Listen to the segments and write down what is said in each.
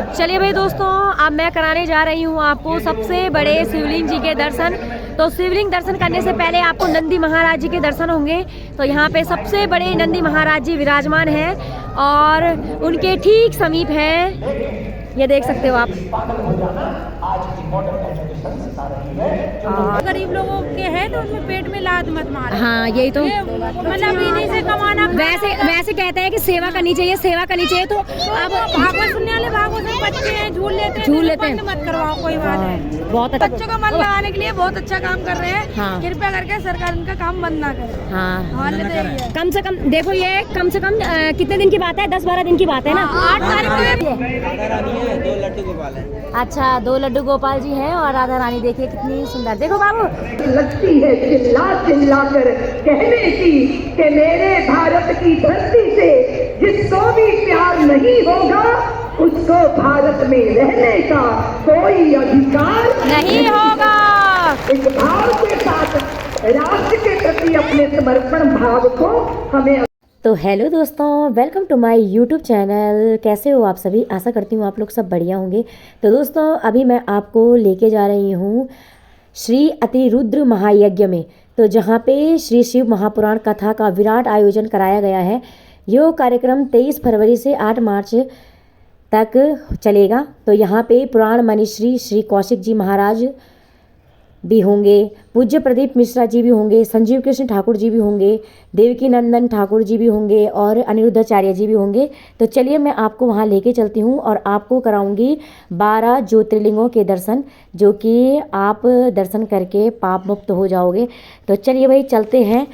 चलिए भाई दोस्तों, अब मैं कराने जा रही हूँ आपको सबसे बड़े शिवलिंग जी के दर्शन। तो शिवलिंग दर्शन करने से पहले आपको नंदी महाराज जी के दर्शन होंगे। तो यहाँ पे सबसे बड़े नंदी महाराज जी विराजमान हैं और उनके ठीक समीप हैं, ये देख सकते हो आप। गरीब लोगों के हैं तो उनमें पेट में लात मत मारो। हाँ यही तो, मतलब इन्हीं से कमाना। वैसे कहते हैं कि सेवा करनी चाहिए, सेवा करनी चाहिए। तो अब भागवत सुनने वाले भागवत से बच्चे हैं, झूल लेते हैं, मत करवाओ, कोई बात है। बहुत अच्छा, बच्चों का मन लगाने के लिए बहुत अच्छा काम कर रहे हैं। हाँ। कृपया करके सरकार इनका काम बंद ना करे। हाँ कम से कम देखो, ये कम से कम कितने दिन की बात है? 10-12 दिन की बात है ना। 8 तारीख को 2 लड्डू गोपाल है। अच्छा, 2 लड्डू गोपाल जी हैं और राधा रानी देखिए कितनी सुंदर। देखो बाबू, लगती है चिल्ला चिल्ला कर कहने की कि मेरे भारत की धरती से जिसको भी प्यार नहीं होगा उसको भारत में रहने का कोई अधिकार नहीं होगा। इस भाव के साथ राष्ट्र के प्रति अपने समर्पण भाव को हमें। तो हेलो दोस्तों, welcome to my YouTube channel. कैसे हो आप सभी? आशा करती हूँ आप लोग सब बढ़िया होंगे। तो दोस्तों, अभी मैं आपको लेके जा रही हूँ श्री अतिरुद्र महायज्ञ में। तो जहाँ पे श्री शिव महापुराण कथा का विराट आयोजन कराया गया है। ये कार्यक्रम 23 फरवरी से 8 मार्च तक चलेगा। तो यहाँ पे पुराण मनीश्री श्री कौशिक जी महाराज भी होंगे, पूज्य प्रदीप मिश्रा जी भी होंगे, संजीव कृष्ण ठाकुर जी भी होंगे, देवकी नंदन ठाकुर जी भी होंगे और अनिरुद्धाचार्य जी भी होंगे। तो चलिए मैं आपको वहाँ लेके चलती हूँ और आपको कराऊंगी 12 ज्योतिर्लिंगों के दर्शन, जो कि आप दर्शन करके पाप मुक्त हो जाओगे। तो चलिए भाई चलते हैं।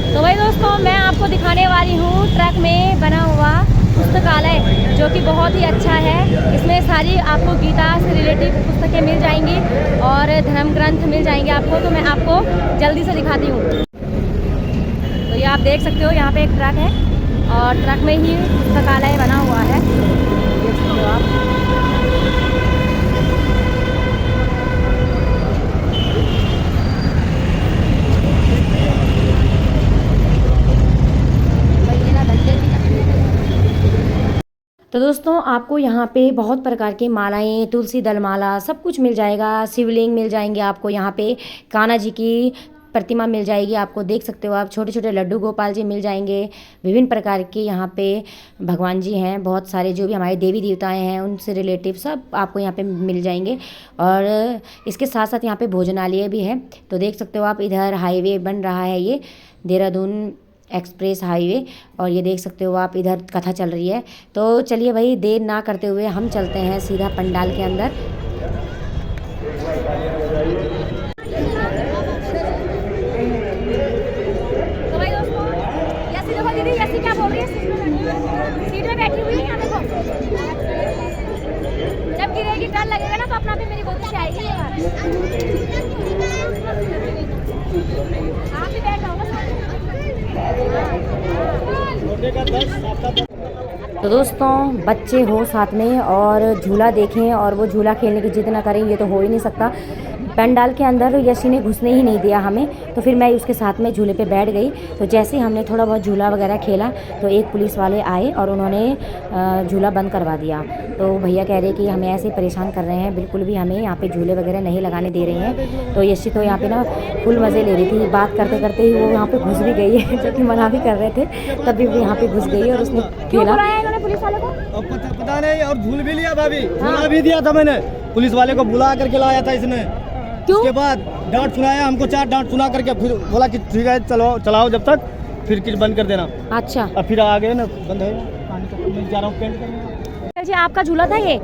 तो भाई दोस्तों, मैं आपको दिखाने वाली हूँ ट्रक में बना हुआ पुस्तकालय, जो कि बहुत ही अच्छा है। इसमें सारी आपको गीता से रिलेटिव पुस्तकें मिल जाएंगी और धर्म ग्रंथ मिल जाएंगे आपको। तो मैं आपको जल्दी से दिखाती हूँ। तो ये आप देख सकते हो, यहाँ पे एक ट्रक है और ट्रक में ही पुस्तकालय बना हुआ है, देख सकते हो आप। तो दोस्तों, आपको यहाँ पे बहुत प्रकार की मालाएं, तुलसी दल माला, सब कुछ मिल जाएगा। शिवलिंग मिल जाएंगे आपको, यहाँ पे कान्हा जी की प्रतिमा मिल जाएगी आपको, देख सकते हो आप। छोटे छोटे लड्डू गोपाल जी मिल जाएंगे। विभिन्न प्रकार के यहाँ पे भगवान जी हैं, बहुत सारे जो भी हमारे देवी देवताएं हैं उनसे रिलेटिव सब आपको यहाँ पे मिल जाएंगे। और इसके साथ साथ यहाँ पे भोजनालय भी है। तो देख सकते हो आप, इधर हाईवे बन रहा है, ये देहरादून एक्सप्रेस हाईवे, और ये देख सकते हो आप इधर कथा चल रही है। तो चलिए भाई, देर ना करते हुए हम चलते हैं सीधा पंडाल के अंदर। तो भाई दोस्तों, यसी देखो दीदी, यसी क्या बोल रही है? सीट में बैठी हुई है यहाँ, देखो। जब गिरेगी डर लगेगा ना, तो अपना भी मेरी गोदी से आएगी। आप भी बैठ जाओ। तो दोस्तों, बच्चे हो साथ में और झूला देखें और वो झूला खेलने की जिद ना करें, ये तो हो ही नहीं सकता। पंडाल के अंदर यशी ने घुसने ही नहीं दिया हमें, तो फिर मैं उसके साथ में झूले पे बैठ गई। तो जैसे ही हमने थोड़ा बहुत झूला वगैरह खेला तो एक पुलिस वाले आए और उन्होंने झूला बंद करवा दिया। तो भैया कह रहे कि हमें ऐसे परेशान कर रहे हैं, बिल्कुल भी हमें यहाँ पे झूले वगैरह नहीं लगाने दे रहे हैं। तो यशी तो यहाँ पे ना फुल मज़े ले रही थी, बात करते करते ही वो यहाँ पे घुस भी गई है, जो कि मना भी कर रहे थे, तब भी वो यहाँ पे घुस गई और उसने खेला। पुलिस वाले को पता नहीं, और झूल भी लिया भाभी, झूला भी दिया था मैंने, पुलिस वाले को बुला करके लाया था इसने। उसके बाद डांट सुनाया हमको, 4 डांट सुना करके फिर बोला कि ठीक है चलो चलाओ जब तक, फिर किस बंद कर देना। अच्छा, अब फिर आ गए ना, बंद है। मैं जा रहा हूँ पेंट करने। जी आपका झूला था ये?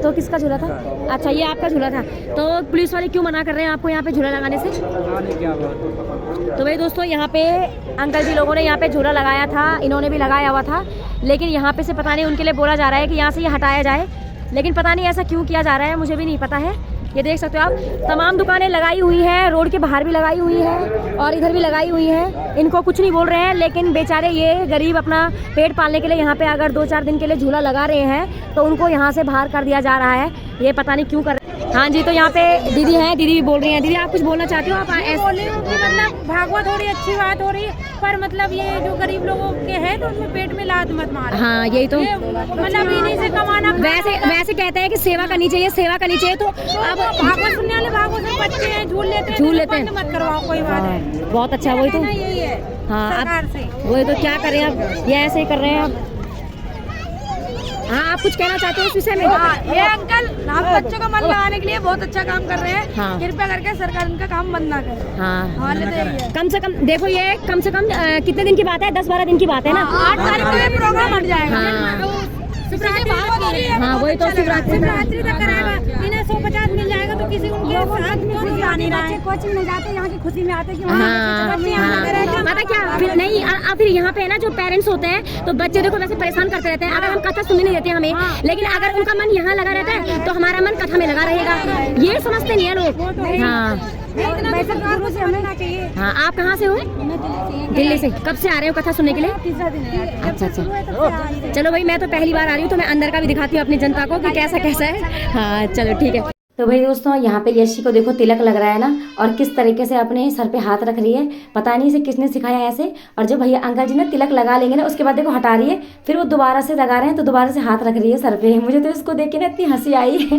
तो किसका झूला था? अच्छा, ये आपका झूला था। तो पुलिस वाले क्यों मना कर रहे हैं आपको यहाँ पे झूला लगाने से? तो भाई दोस्तों, यहाँ पे अंकल जी लोगों ने यहाँ पे झूला लगाया था, इन्होंने भी लगाया हुआ था, लेकिन यहाँ पे से पता नहीं उनके लिए बोला जा रहा है कि यहाँ से ये हटाया जाए, लेकिन पता नहीं ऐसा क्यों किया जा रहा है, मुझे भी नहीं पता है। ये देख सकते हो आप, तमाम दुकानें लगाई हुई हैं, रोड के बाहर भी लगाई हुई है और इधर भी लगाई हुई है। इनको कुछ नहीं बोल रहे हैं, लेकिन बेचारे ये गरीब अपना पेट पालने के लिए यहाँ पे अगर 2-4 दिन के लिए झूला लगा रहे हैं, तो उनको यहाँ से बाहर कर दिया जा रहा है। ये पता नहीं क्यों कर रहे हैं। हाँ जी, तो यहाँ पे दीदी हैं, दीदी भी बोल रही हैं। दीदी, आप कुछ बोलना चाहते हो? आप मतलब भागवत हो रही, अच्छी बात हो रही है, पर मतलब ये जो गरीब लोगों के हैं तो उनमें पेट में लात मत मारो। हाँ यही तो, मतलब इन्हीं से कमाना। वैसे कहते हैं कि सेवा करनी चाहिए, सेवा करनी चाहिए। तो अब भागवत सुनने वाले भागवत से बच्चे हैं, झूल लेते हैं, मत करवाओ, कोई बात है। बहुत अच्छा, वही तो, यही है हाँ सरकार से। वही तो, क्या करें अब, ये ऐसे ही कर रहे हैं अब। हाँ आप कुछ कहना चाहते हो इस विषय में? ये अंकल हम बच्चों का मन लगाने के लिए बहुत अच्छा काम कर रहे हैं। हाँ। कृपया करके सरकार इनका काम बंद ना करे। हाँ कम से कम देखो, ये कम से कम कितने दिन की बात है, 10-12 दिन की बात है ना। 8 तारीख को ये प्रोग्राम हट जाएगा। हाँ वही तो, शिवरात्रि तक कराएगा। इन्हें 150 मिल जाएगा तो किसी उनके साथ में खुशी आनी रहा है। कोचिंग में जाते यहाँ की खुशी में आते कि पता क्या, फिर नहीं फिर यहाँ पे ना जो पेरेंट्स होते हैं तो बच्चे देखो वैसे परेशान करते रहते हैं। अगर हम कथा सुनने नहीं देते हमें, लेकिन अगर उनका मन यहाँ लगा रहता है तो हमारा मन कथा में लगा रहेगा। ये समझते नहीं है लोग। हाँ हाँ आप कहाँ से हो? दिल्ली से। कब से आ रहे हो कथा सुनने के लिए? अच्छा अच्छा, चलो भाई मैं तो पहली बार आ रही हूँ, तो मैं अंदर का भी दिखाती हूँ अपनी जनता को कि कैसा कैसा है। हाँ चलो ठीक है। तो भाई दोस्तों यहाँ पे यशी को देखो तिलक लग रहा है ना, और किस तरीके से अपने सर पे हाथ रख रही है। पता नहीं इसे किसने सिखाया ऐसे। और जब भैया अंकल जी ने तिलक लगा लेंगे ना, उसके बाद देखो हटा रही है, फिर वो दोबारा से लगा रहे हैं तो दोबारा से हाथ रख रही है सर पे। मुझे तो इसको देख के ना इतनी हंसी आई है।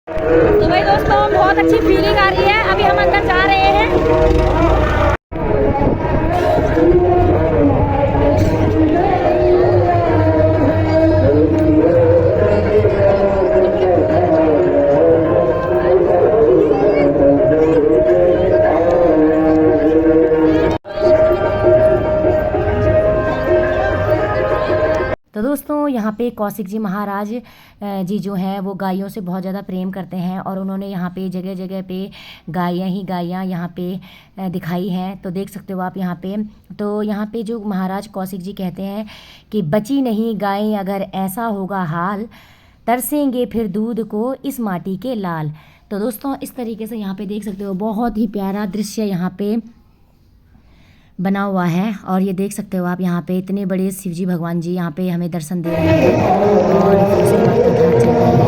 तो भाई दोस्तों बहुत अच्छी फीलिंग आ रही है। अभी हम अंदर जा रहे हैं। तो दोस्तों यहाँ पे कौशिक जी महाराज जी जो हैं वो गायों से बहुत ज़्यादा प्रेम करते हैं, और उन्होंने यहाँ पे जगह जगह पे गायें ही गायें यहाँ पे दिखाई हैं। तो देख सकते हो आप यहाँ पे। तो यहाँ पे जो महाराज कौशिक जी कहते हैं कि बची नहीं गायें अगर ऐसा होगा हाल, तरसेंगे फिर दूध को इस माटी के लाल। तो दोस्तों इस तरीके से यहाँ पे देख सकते हो, बहुत ही प्यारा दृश्य यहाँ पे बना हुआ है। और ये देख सकते हो आप यहाँ पे इतने बड़े शिवजी भगवान जी यहाँ पे हमें दर्शन दे रहे हैं। और उसके बाद कथा चल रही है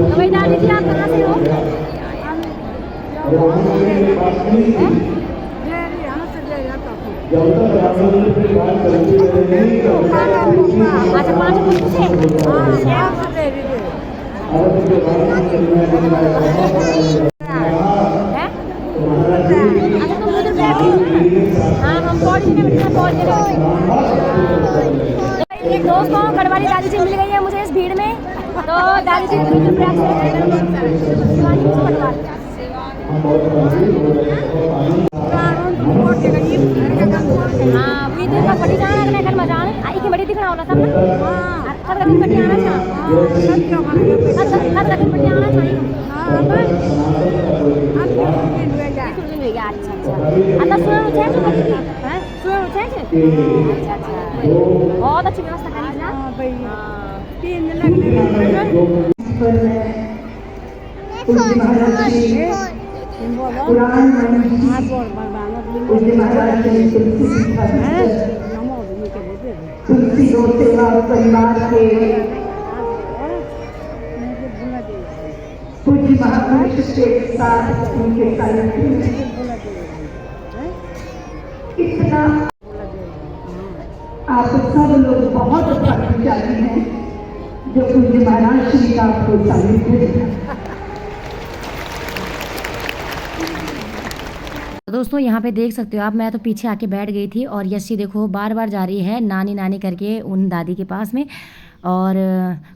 तो भाई दादी जी आप कहाँ से हो? अच्छा 5 पुष्प से। अच्छा तुम रुद्रप्रयाग से? हाँ हम पहुँच गए। एक दोस्तों गढ़वाली दादी जी मिल गई है मुझे इस भीड़ में। तो दादी जी रुद्रप्रयाग से हाँ वी दिन का पड़ी जाना है घर में जाने आई की बड़ी दिखना होना था ना। हर दिन पट्टी आना चाहिए। हर दिन पट्टी आना चाहिए। अच्छा अच्छा आता सुबह उठे तो बच्ची थी हैं, सुबह उठे थे। अच्छा अच्छा बहुत अच्छी व्यवस्था करी ना। हां भाई 3 दिन लगने तुलसी गौ सेवा परिवार के पूज्य महापुरुष के साथ उनके साथ इतना आप सब लोग बहुत भाग्यशाली हैं जो पूज्य महाराज श्री का आपको सानिध्य। दोस्तों यहाँ पे देख सकते हो आप, मैं तो पीछे आके बैठ गई थी और यशी देखो बार बार जा रही है नानी नानी करके उन दादी के पास में। और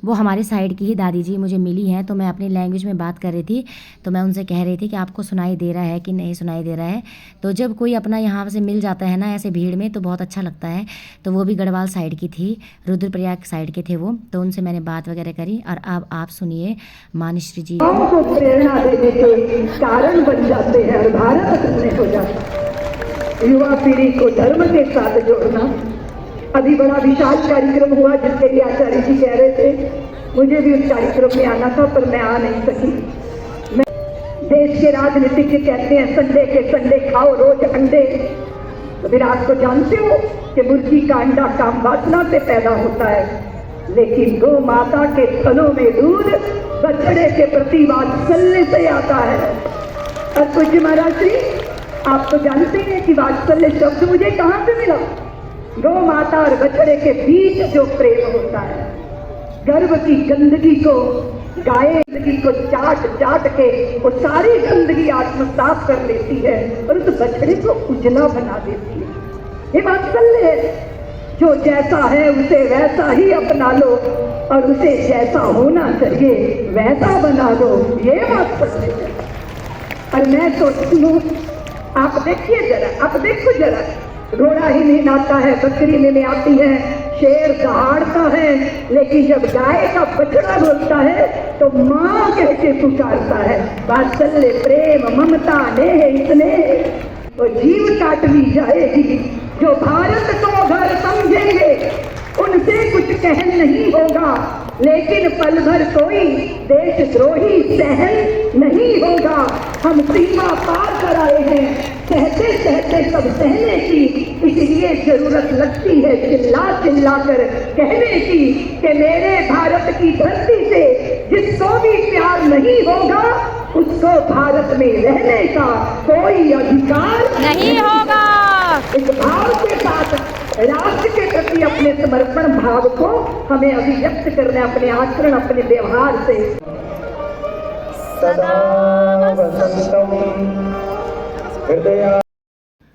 वो हमारे साइड की ही दादी जी मुझे मिली हैं। तो मैं अपनी लैंग्वेज में बात कर रही थी, तो मैं उनसे कह रही थी कि आपको सुनाई दे रहा है कि नहीं सुनाई दे रहा है। तो जब कोई अपना यहाँ से मिल जाता है ना ऐसे भीड़ में तो बहुत अच्छा लगता है। तो वो भी गढ़वाल साइड की थी, रुद्रप्रयाग साइड के थे वो। तो उनसे मैंने बात वगैरह करी। और अब आप सुनिए मानिश्री जी। प्रेरणा देने के कारण बन जाते हैं और भारत धन्य हो जाता है। युवा पीढ़ी को धर्म के साथ जोड़ना। अभी बड़ा विशाल कार्यक्रम हुआ जिसके लिए आचार्य जी कह रहे थे, मुझे भी उस कार्यक्रम में आना था पर मैं आ नहीं सकी। मैं देश के राजनीतिज्ञ कहते हैं संडे के संडे खाओ रोज अंडे। तो फिर आप तो जानते हो कि मुर्गी का अंडा काम वासना से पैदा होता है, लेकिन गौ माता के थनों में दूध बछड़े के प्रति वात्सल्य से आता है। और पूज्य महाराज जी, आप तो जानते हैं कि वात्सल्य शब्द मुझे कहाँ से मिला। गौ माता और बछड़े के बीच जो प्रेम होता है, गर्भ की गंदगी को, गाय गंदगी को चाट चाट के वो सारी गंदगी आत्मसात कर लेती है और उस बछड़े को उजला बना देती है। ये वात्सल्य है। जो जैसा है उसे वैसा ही अपना लो और उसे जैसा होना चाहिए वैसा बना दो, ये वात्सल्य है। और मैं सोचती हूँ, आप देखिए जरा, आप देखो जरा, घोड़ा ही नहीं नाचता है, बकरी नहीं आती है, शेर दहाड़ता है, लेकिन जब गाय का बछड़ा बोलता है तो माँ कह के पुकारता है। वात्सल्य, प्रेम, ममता, नेह, इतने वो जीव काट ली जाएगी। जो भारत को घर समझेंगे उनसे कुछ कहन नहीं होगा, लेकिन पल भर कोई देशद्रोही सहन नहीं होगा। हम सीमा पार कर आए हैं, सहते सहते सब सहने की, इसलिए जरूरत लगती है चिल्ला चिल्ला कर कहने की कि मेरे भारत की धरती से जिसको भी प्यार नहीं होगा उसको भारत में रहने का कोई अधिकार नहीं होगा। इस भाव के साथ राष्ट्र के प्रति अपने समर्पण भाव को हमें अभिव्यक्त करना, अपने आचरण, अपने व्यवहार से।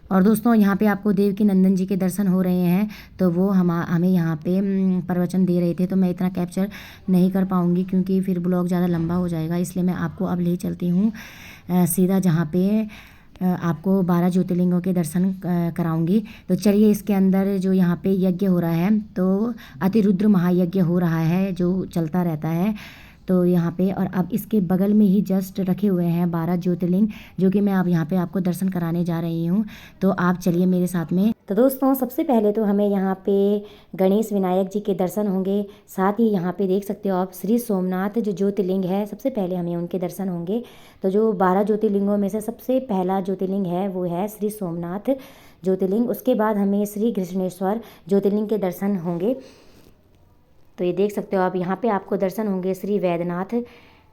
और दोस्तों, यहाँ पे आपको देवकी नंदन जी के दर्शन हो रहे हैं, तो वो हमें यहाँ पे प्रवचन दे रहे थे, तो मैं इतना कैप्चर नहीं कर पाऊँगी क्योंकि फिर ब्लॉग ज़्यादा लंबा हो जाएगा, इसलिए मैं आपको अब ले चलती हूँ सीधा जहाँ पे आपको 12 ज्योतिर्लिंगों के दर्शन कराऊंगी। तो चलिए, इसके अंदर जो यहाँ पे यज्ञ हो रहा है, तो अतिरुद्र महायज्ञ हो रहा है जो चलता रहता है, तो यहाँ पे, और अब इसके बगल में ही जस्ट रखे हुए हैं 12 ज्योतिर्लिंग, जो कि मैं अब यहाँ पे आपको दर्शन कराने जा रही हूँ। तो आप चलिए मेरे साथ में। तो दोस्तों, सबसे पहले तो हमें यहाँ पे गणेश विनायक जी के दर्शन होंगे, साथ ही यहाँ पे देख सकते हो आप श्री सोमनाथ जो ज्योतिर्लिंग है, सबसे पहले हमें उनके दर्शन होंगे। तो जो 12 ज्योतिर्लिंगों में से सबसे पहला ज्योतिर्लिंग है वो है श्री सोमनाथ ज्योतिर्लिंग। उसके बाद हमें श्री कृष्णेश्वर ज्योतिर्लिंग के दर्शन होंगे। तो ये देख सकते हो आप, यहाँ पे आपको दर्शन होंगे श्री वैद्यनाथ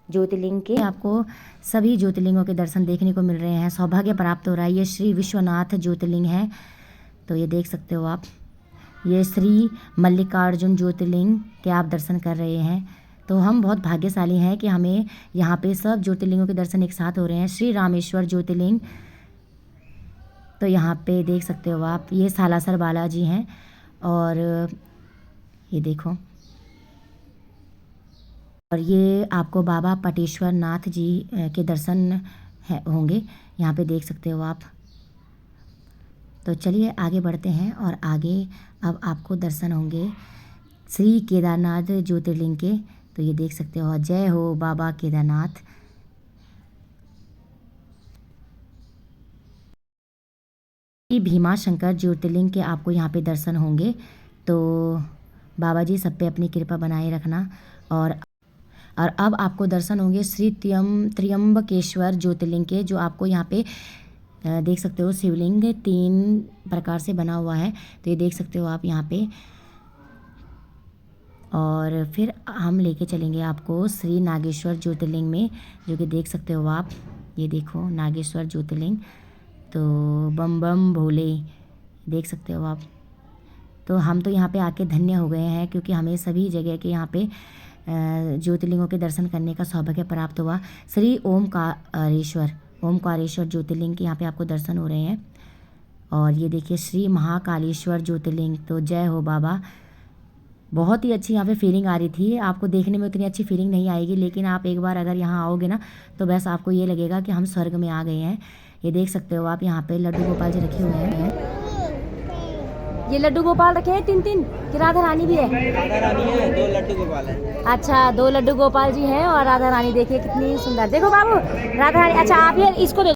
ज्योतिर्लिंग के। आपको सभी ज्योतिर्लिंगों के दर्शन देखने को मिल रहे हैं, सौभाग्य प्राप्त हो रहा है। ये श्री विश्वनाथ ज्योतिर्लिंग है, तो ये देख सकते हो आप। ये श्री मल्लिकार्जुन ज्योतिर्लिंग के आप दर्शन कर रहे हैं। तो हम बहुत भाग्यशाली हैं कि हमें यहाँ पे सब ज्योतिर्लिंगों के दर्शन एक साथ हो रहे हैं। श्री रामेश्वर ज्योतिर्लिंग, तो यहाँ पे देख सकते हो आप, ये सालासर बालाजी हैं। और ये देखो, और ये आपको बाबा पटेश्वर नाथ जी के दर्शन होंगे, यहाँ पे देख सकते हो आप। तो चलिए आगे बढ़ते हैं, और आगे अब आपको दर्शन होंगे श्री केदारनाथ ज्योतिर्लिंग के। तो ये देख सकते हो, जय हो बाबा केदारनाथ। भीमा शंकर ज्योतिर्लिंग के आपको यहाँ पे दर्शन होंगे। तो बाबा जी सब पे अपनी कृपा बनाए रखना। और अब आपको दर्शन होंगे श्री त्र्यंबकेश्वर ज्योतिर्लिंग के, जो आपको यहाँ पे देख सकते हो शिवलिंग 3 प्रकार से बना हुआ है। तो ये देख सकते हो आप यहाँ पे। और फिर हम लेके चलेंगे आपको श्री नागेश्वर ज्योतिर्लिंग में, जो कि देख सकते हो आप। ये देखो नागेश्वर ज्योतिर्लिंग, तो बम बम भोले, देख सकते हो आप। तो हम तो यहाँ पे आके धन्य हो गए हैं, क्योंकि हमें सभी जगह के यहाँ पे ज्योतिर्लिंगों के दर्शन करने का सौभाग्य प्राप्त हुआ। श्री ओमकारेश्वर ज्योतिर्लिंग के यहाँ पे आपको दर्शन हो रहे हैं। और ये देखिए श्री महाकालेश्वर ज्योतिर्लिंग, तो जय हो बाबा। बहुत ही अच्छी यहाँ पे फीलिंग आ रही थी। आपको देखने में उतनी अच्छी फीलिंग नहीं आएगी, लेकिन आप एक बार अगर यहाँ आओगे ना, तो बस आपको ये लगेगा कि हम स्वर्ग में आ गए हैं। ये देख सकते हो आप, यहाँ पे लड्डू गोपाल जी रखे हुए हैं। ये लड्डू गोपाल रखे हैं 3 कि राधा रानी भी है? राधा रानी है, 2 लड्डू गोपाल है। अच्छा, 2 लड्डू गोपाल जी हैं और राधा रानी। देखिए कितनी सुंदर, देखो बाबू राधा रानी। अच्छा, आप ये इसको दे।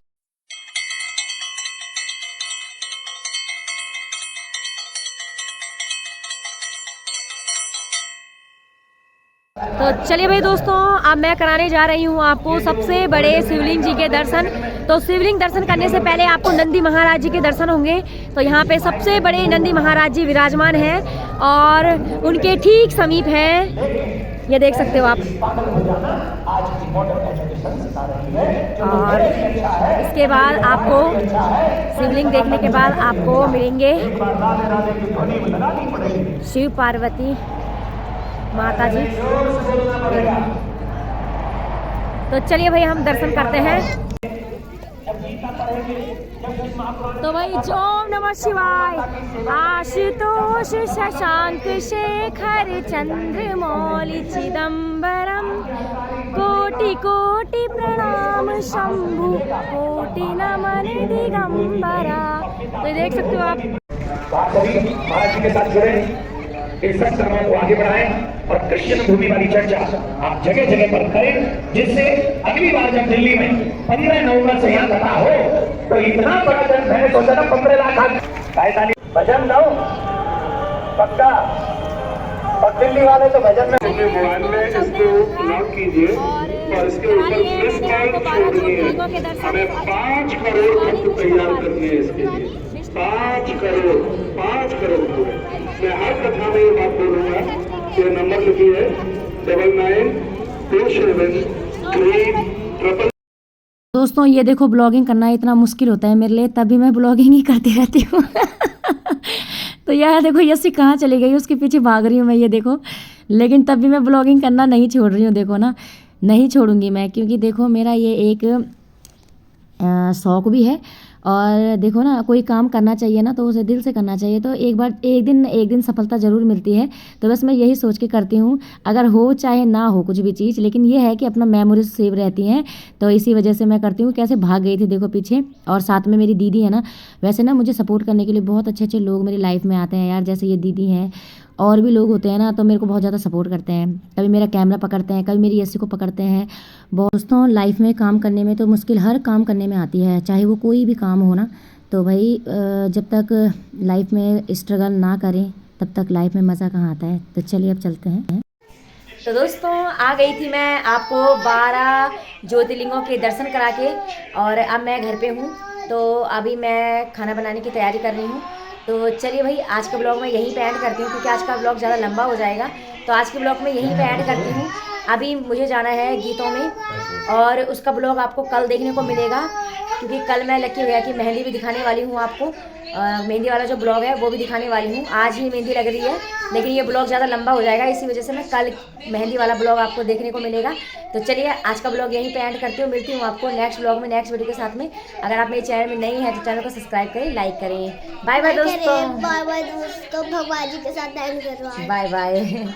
तो चलिए भाई दोस्तों, अब मैं कराने जा रही हूँ आपको सबसे बड़े शिवलिंग जी के दर्शन। तो शिवलिंग दर्शन करने से पहले आपको नंदी महाराज जी के दर्शन होंगे। तो यहाँ पे सबसे बड़े नंदी महाराज जी विराजमान हैं और उनके ठीक समीप है, ये देख सकते हो आप। और इसके बाद आपको शिवलिंग देखने के बाद आपको मिलेंगे शिव पार्वती माता जी। तो चलिए भाई हम दर्शन करते हैं। तो भाई ओम नमः शिवाय। आशुतोष शशांक शेखर चंद्र मौलि चिदम्बरम कोटि कोटि प्रणाम शंभु कोटि नमन दिगंबरा। तो ये देख सकते हो आप। महाराज जी के साथ जुड़े, इस सत्संग को आगे बढ़ाएं और कृष्ण भूमि वाली चर्चा आप जगह जगह पर करें, जिससे अगली बार जब दिल्ली में 15 नवंबर से यहाँ कथा हो तो इतना बड़ा जन, मैंने सोचा था 15 लाख भजन गाओ पक्का, और दिल्ली वाले तो भजन में मोबाइल में इसको लॉक कीजिए और इसके ऊपर प्रेस कार्ड छोड़नी है। हमें 5 करोड़ भक्त तैयार करनी है इसके लिए। 5 करोड़ पूरे। मैं हर कथा में ये बात बोलूंगा। ये नंबर लिखिए 9927 दोस्तों ये देखो, ब्लॉगिंग करना इतना मुश्किल होता है मेरे लिए, तभी मैं ब्लॉगिंग ही करती रहती हूँ। तो यह देखो यस्सी कहाँ चली गई, उसके पीछे भाग रही हूँ मैं, ये देखो। लेकिन तब भी मैं ब्लॉगिंग करना नहीं छोड़ रही हूँ, देखो ना, नहीं छोड़ूंगी मैं, क्योंकि देखो मेरा ये एक शौक़ भी है। और देखो ना, कोई काम करना चाहिए ना तो उसे दिल से करना चाहिए, तो एक दिन सफलता ज़रूर मिलती है। तो बस मैं यही सोच के करती हूँ, अगर हो चाहे ना हो कुछ भी चीज़, लेकिन ये है कि अपना मेमोरीज सेव रहती हैं, तो इसी वजह से मैं करती हूँ। कैसे भाग गई थी देखो पीछे, और साथ में मेरी दीदी है ना। वैसे ना मुझे सपोर्ट करने के लिए बहुत अच्छे अच्छे लोग मेरी लाइफ में आते हैं यार, जैसे ये दीदी हैं, और भी लोग होते हैं ना, तो मेरे को बहुत ज़्यादा सपोर्ट करते हैं। कभी मेरा कैमरा पकड़ते हैं, कभी मेरी यस्सी को पकड़ते हैं। दोस्तों लाइफ में काम करने में तो मुश्किल हर काम करने में आती है, चाहे वो कोई भी काम हो ना। तो भाई जब तक लाइफ में स्ट्रगल ना करें तब तक लाइफ में मज़ा कहाँ आता है। तो चलिए अब चलते हैं। तो दोस्तों आ गई थी मैं आपको 12 ज्योतिर्लिंगों के दर्शन करा के, और अब मैं घर पे हूँ। तो अभी मैं खाना बनाने की तैयारी कर रही हूँ। तो चलिए भाई आज का ब्लॉग मैं यहीं पे एंड करती हूँ, क्योंकि आज का ब्लॉग ज़्यादा लंबा हो जाएगा। तो आज के ब्लॉग में यहीं पे एंड करती हूँ। अभी मुझे जाना है गीतों में, और उसका ब्लॉग आपको कल देखने को मिलेगा, क्योंकि कल मैं लकी भैया की मेहंदी भी दिखाने वाली हूँ आपको। मेहंदी वाला जो ब्लॉग है वो भी दिखाने वाली हूँ। आज ही मेहंदी लग रही है, लेकिन ये ब्लॉग ज़्यादा लंबा हो जाएगा, इसी वजह से मैं कल मेहंदी वाला ब्लॉग आपको देखने को मिलेगा। तो चलिए आज का ब्लॉग यहीं पे एंड करती हूँ। मिलती हूँ आपको नेक्स्ट ब्लॉग में, नेक्स्ट वीडियो के साथ में। अगर आप मेरे चैनल में नई हैं तो चैनल को सब्सक्राइब करें, लाइक करें। बाय बाय दोस्तों, बाय बाय दोस्तों, भगवान जी के साथ एंड करवाएं। Bye bye.